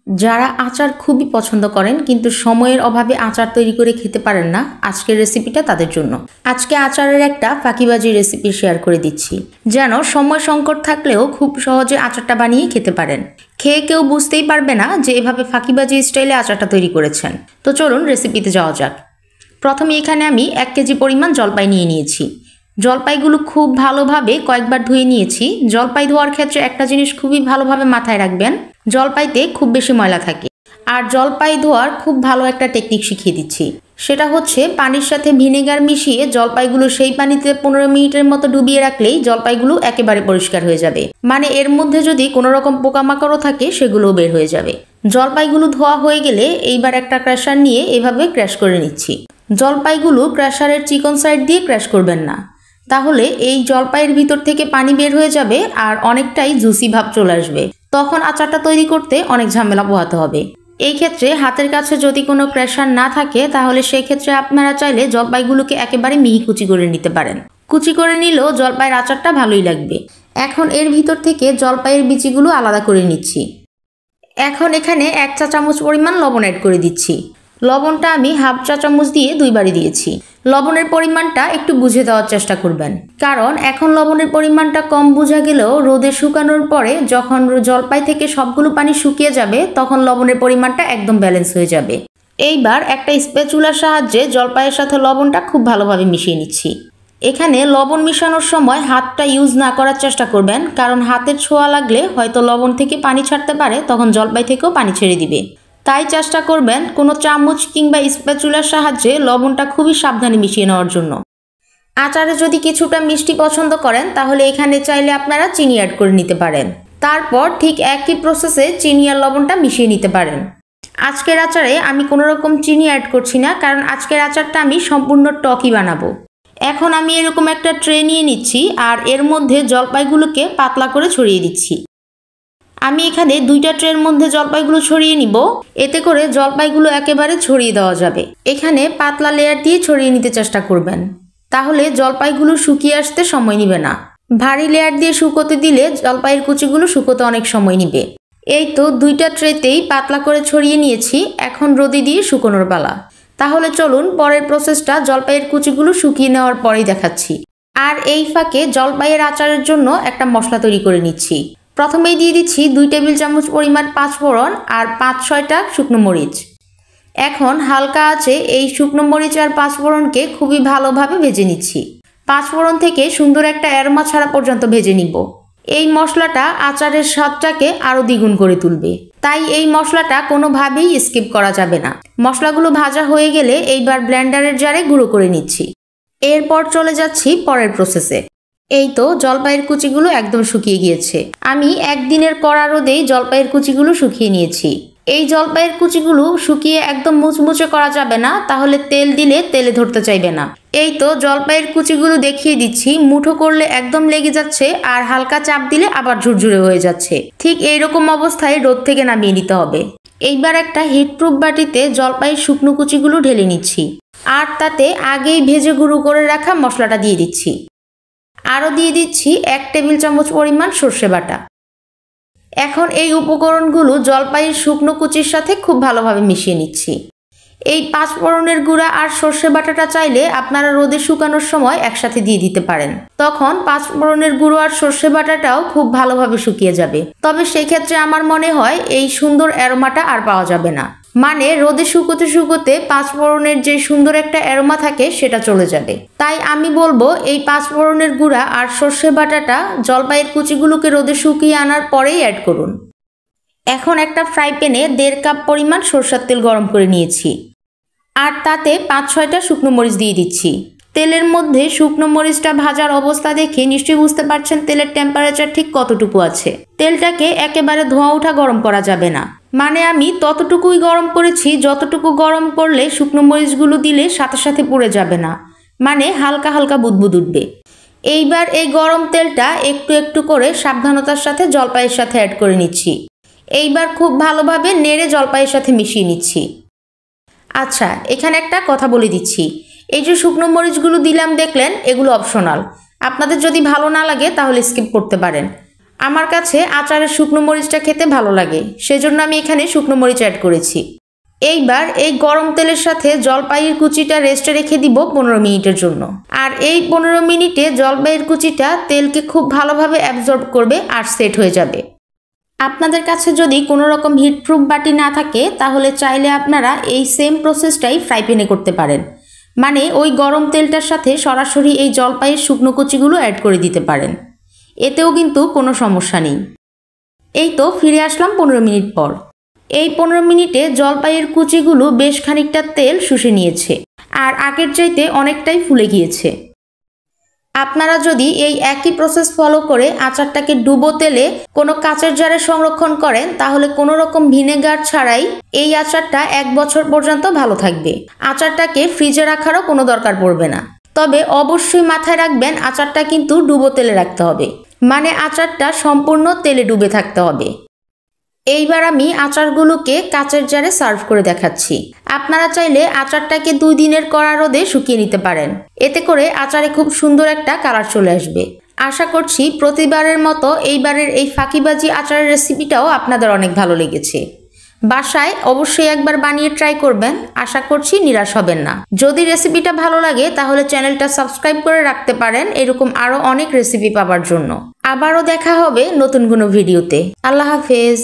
যারা আচার খুবই পছন্দ করেন কিন্তু সময়ের অভাবে আচার তৈরি করে খেতে পারেন না, আজকের রেসিপিটা তাদের জন্য। আজকে আচারের একটা ফাঁকিবাজি রেসিপি শেয়ার করে দিচ্ছি, যেন সময় সংকট থাকলেও খুব সহজে আচারটা বানিয়ে খেতে পারেন। খেয়ে কেউ বুঝতেই পারবে না যে এভাবে ফাঁকিবাজি স্টাইলে আচারটা তৈরি করেছেন। তো চলুন রেসিপিতে যাওয়া যাক। প্রথমে এখানে আমি 1 কেজি পরিমাণ জলপাই নিয়ে নিয়েছি। জলপাইগুলো খুব ভালোভাবে কয়েকবার ধুয়ে নিয়েছি। জলপাই ধোয়ার ক্ষেত্রে একটা জিনিস খুবই ভালোভাবে মাথায় রাখবেন, জলপাইতে খুব বেশি ময়লা থাকে। আর জলপাই ধোয়ার খুব ভালো একটা টেকনিক শিখিয়ে দিচ্ছি, সেটা হচ্ছে পানির সাথে ভিনেগার মিশিয়ে জলপাইগুলো সেই পানিতে 15 মিনিটের মতো ডুবিয়ে রাখলেই জলপাইগুলো একেবারে পরিষ্কার হয়ে যাবে। মানে এর মধ্যে যদি কোনো রকম পোকামাকড়ও থাকে সেগুলোও বের হয়ে যাবে। জলপাইগুলো ধোয়া হয়ে গেলে এইবার একটা ক্র্যাশার নিয়ে এভাবে ক্র্যাশ করে নিচ্ছি। জলপাইগুলো ক্র্যাশারের চিকন সাইড দিয়ে ক্র্যাশ করবেন না, তাহলে এই জলপাইয়ের ভিতর থেকে পানি বের হয়ে যাবে আর অনেকটাই জুসি ভাব চলে আসবে। তখন আচারটা তৈরি করতে অনেক ঝামেলা পোহাতে হবে। এই ক্ষেত্রে হাতের কাছে যদি কোনো ক্র্যাশার না থাকে তাহলে সেই ক্ষেত্রে আপনারা চাইলে জলপাইগুলোকে একেবারে মিহি কুচি করে নিতে পারেন। কুচি করে নিলেও জলপাইয়ের আচারটা ভালোই লাগবে। এখন এর ভিতর থেকে জলপাইয়ের বিচিগুলো আলাদা করে নিচ্ছি। এখন এখানে 1 চা চামচ পরিমাণ লবণ অ্যাড করে দিচ্ছি। লবণটা আমি হাফ চা চামচ দিয়ে 2 বারে দিয়েছি। লবণের পরিমাণটা একটু বুঝে দেওয়ার চেষ্টা করবেন, কারণ এখন লবণের পরিমাণটা কম বোঝা গেলেও রোদে শুকানোর পরে যখন জলপাই থেকে সবগুলো পানি শুকিয়ে যাবে তখন লবণের পরিমাণটা একদম ব্যালেন্স হয়ে যাবে। এইবার একটা স্প্যাচুলার সাহায্যে জলপাইয়ের সাথে লবণটা খুব ভালোভাবে মিশিয়ে নিচ্ছি। এখানে লবণ মিশানোর সময় হাতটা ইউজ না করার চেষ্টা করবেন, কারণ হাতের ছোঁয়া লাগলে হয়তো লবণ থেকে পানি ছাড়তে পারে, তখন জলপাই থেকেও পানি ছেড়ে দিবে। তাই চেষ্টা করবেন কোনো চামচ কিংবা স্প্যাচুলার সাহায্যে লবণটা খুবই সাবধানে মিশিয়ে নেওয়ার জন্য। আচারে যদি কিছুটা মিষ্টি পছন্দ করেন তাহলে এখানে চাইলে আপনারা চিনি অ্যাড করে নিতে পারেন। তারপর ঠিক একই প্রসেসে চিনি আর লবণটা মিশিয়ে নিতে পারেন। আজকের আচারে আমি কোনো রকম চিনি অ্যাড করছি না, কারণ আজকের আচারটা আমি সম্পূর্ণ টকই বানাবো। এখন আমি এরকম একটা ট্রে নিয়ে নিচ্ছি আর এর মধ্যে জলপাইগুলোকে পাতলা করে ছড়িয়ে দিচ্ছি। আমি এখানে 2টা ট্রের মধ্যে জলপাইগুলো ছড়িয়ে নিব, এতে করে জলপাইগুলো একেবারে ছড়িয়ে দেওয়া যাবে। এখানে পাতলা লেয়ার দিয়ে ছড়িয়ে নিতে চেষ্টা করবেন, তাহলে জলপাইগুলো শুকিয়ে আসতে সময় নেবে না। ভারী লেয়ার দিয়ে শুকোতে দিলে জলপাইয়ের কুচিগুলো শুকোতে অনেক সময় নেবে। এই তো 2টা ট্রেতেই পাতলা করে ছড়িয়ে নিয়েছি, এখন রোদে দিয়ে শুকোনোর পালা। তাহলে চলুন পরের প্রসেসটা জলপাইয়ের কুচিগুলো শুকিয়ে নেওয়ার পরেই দেখাচ্ছি। আর এই ফাঁকে জলপাইয়ের আচারের জন্য একটা মশলা তৈরি করে নিচ্ছি। প্রথমেই দিয়ে দিচ্ছি 2 টেবিল চামচ পরিমাণ পাঁচফোড়ন আর 5-6টা শুকনো মরিচ। এখন হালকা আছে এই শুকনো মরিচ আর পাঁচফোড়নকে খুবই ভালোভাবে ভেজে নিচ্ছি। পাঁচফোড়ন থেকে সুন্দর একটা অ্যারোমা ছাড়া পর্যন্ত ভেজে নিব। এই মশলাটা আচারের স্বাদটাকে আরও দ্বিগুণ করে তুলবে, তাই এই মশলাটা কোনোভাবেই স্কিপ করা যাবে না। মশলাগুলো ভাজা হয়ে গেলে এইবার ব্লেন্ডারের জারে গুঁড়ো করে নিচ্ছি। এরপর চলে যাচ্ছি পরের প্রসেসে। এই তো জলপাইয়ের কুচিগুলো একদম শুকিয়ে গিয়েছে। আমি একদিনের কড়া রোদেই জলপাইয়ের কুচিগুলো শুকিয়ে নিয়েছি। এই জলপাইয়ের কুচিগুলো শুকিয়ে একদম মুচমুচে করা যাবে না, তাহলে তেল দিলে তেলে ধরতে চাইবে না। এই তো জলপাইয়ের কুচিগুলো দেখিয়ে দিচ্ছি, মুঠো করলে একদম লেগে যাচ্ছে আর হালকা চাপ দিলে আবার ঝুরঝুরে হয়ে যাচ্ছে। ঠিক এইরকম অবস্থায় রোদ থেকে নামিয়ে নিতে হবে। এইবার একটা হিটপ্রুফ বাটিতে জলপাইয়ের শুকনো কুচিগুলো ঢেলে নিচ্ছি আর তাতে আগেই ভেজে গুঁড়ো করে রাখা মশলাটা দিয়ে দিচ্ছি। আরও দিয়ে দিচ্ছি 1 টেবিল চামচ পরিমাণ সর্ষে বাটা। এখন এই উপকরণগুলো জলপাইয়ের শুকনো কুচির সাথে খুব ভালোভাবে মিশিয়ে নিচ্ছি। এই পাঁচফোড়নের গুঁড়া আর সর্ষে বাটাটা চাইলে আপনারা রোদে শুকানোর সময় একসাথে দিয়ে দিতে পারেন, তখন পাঁচফোড়নের গুঁড়ো আর সর্ষে বাটাটাও খুব ভালোভাবে শুকিয়ে যাবে। তবে সেক্ষেত্রে আমার মনে হয় এই সুন্দর অ্যারোমাটা আর পাওয়া যাবে না, মানে রোদে শুকোতে শুকোতে পাঁচফোড়নের যে সুন্দর একটা অ্যারোমা থাকে সেটা চলে যাবে। তাই আমি বলবো এই পাঁচফোড়নের গুঁড়া আর সর্ষে বাটাটা জলপাইয়ের কুচিগুলোকে রোদে শুকিয়ে আনার পরেই অ্যাড করুন। এখন একটা ফ্রাই প্যানে 1.5 কাপ পরিমাণ সরষের তেল গরম করে নিয়েছি আর তাতে 5-6টা শুকনো মরিচ দিয়ে দিচ্ছি। তেলের মধ্যে শুকনো মরিচটা ভাজার অবস্থা দেখে নিশ্চয়ই বুঝতে পারছেন তেলের টেম্পারেচার ঠিক কতটুকু আছে। তেলটাকে একেবারে ধোঁয়া ওঠা গরম করা যাবে না, মানে আমি ততটুকুই গরম করেছি যতটুকু গরম করলে শুকনো মরিচগুলো দিলে সাথে সাথে পুড়ে যাবে না, মানে হালকা হালকা বুদবুদ উঠবে। এইবার এই গরম তেলটা একটু একটু করে সাবধানতার সাথে জলপাইয়ের সাথে অ্যাড করে নিচ্ছি। এইবার খুব ভালোভাবে নেড়ে জলপাইয়ের সাথে মিশিয়ে নিচ্ছি। আচ্ছা, এখানে একটা কথা বলে দিচ্ছি, এই যে শুকনো মরিচগুলো দিলাম দেখলেন, এগুলো অপশনাল। আপনাদের যদি ভালো না লাগে তাহলে স্কিপ করতে পারেন। আমার কাছে আচারের শুকনো মরিচটা খেতে ভালো লাগে, সেজন্য আমি এখানে শুকনো মরিচ অ্যাড করেছি। এইবার এই গরম তেলের সাথে জলপাইয়ের কুচিটা রেস্টে রেখে দিব 15 মিনিটের জন্য। আর এই 15 মিনিটে জলপাইয়ের কুচিটা তেলকে খুব ভালোভাবে অ্যাবজর্ব করবে আর সেট হয়ে যাবে। আপনাদের কাছে যদি কোনো রকম হিটপ্রুফ বাটি না থাকে তাহলে চাইলে আপনারা এই সেম প্রসেসটাই ফ্রাই প্যানে করতে পারেন, মানে ওই গরম তেলটার সাথে সরাসরি এই জলপাইয়ের শুকনো কুচিগুলো অ্যাড করে দিতে পারেন, এতেও কিন্তু কোনো সমস্যা নেই। এই তো ফিরে আসলাম 15 মিনিট পর। এই 15 মিনিটে জলপাইয়ের কুচিগুলো বেশ খানিকটা তেল শুষে নিয়েছে আর আগের চাইতে অনেকটাই ফুলে গিয়েছে। আপনারা যদি এই একই প্রসেস ফলো করে আচারটাকে ডুবো তেলে কোনো কাচের জারে সংরক্ষণ করেন তাহলে কোনো রকম ভিনেগার ছাড়াই এই আচারটা 1 বছর পর্যন্ত ভালো থাকবে। আচারটাকে ফ্রিজে রাখারও কোনো দরকার পড়বে না। তবে অবশ্যই মাথায় রাখবেন আচারটা কিন্তু ডুবো তেলে রাখতে হবে, মানে আচারটা সম্পূর্ণ তেলে ডুবে থাকতে হবে। এইবার আমি আচারগুলোকে কাচের জারে সার্ভ করে দেখাচ্ছি। আপনারা চাইলে আচারটাকে 2 দিনের কড়া রোদে শুকিয়ে নিতে পারেন, এতে করে আচারে খুব সুন্দর একটা কালার চলে আসবে। আশা করছি প্রতিবারের মতো এইবারের এই ফাঁকিবাজি আচারের রেসিপিটাও আপনাদের অনেক ভালো লেগেছে। বাসায় অবশ্যই একবার বানিয়ে ট্রাই করবেন, আশা করছি নিরাশ হবেন না। যদি রেসিপিটা ভালো লাগে তাহলে চ্যানেলটা সাবস্ক্রাইব করে রাখতে পারেন এরকম আরও অনেক রেসিপি পাওয়ার জন্য। আবারও দেখা হবে নতুন কোনো ভিডিওতে। আল্লাহ হাফেজ।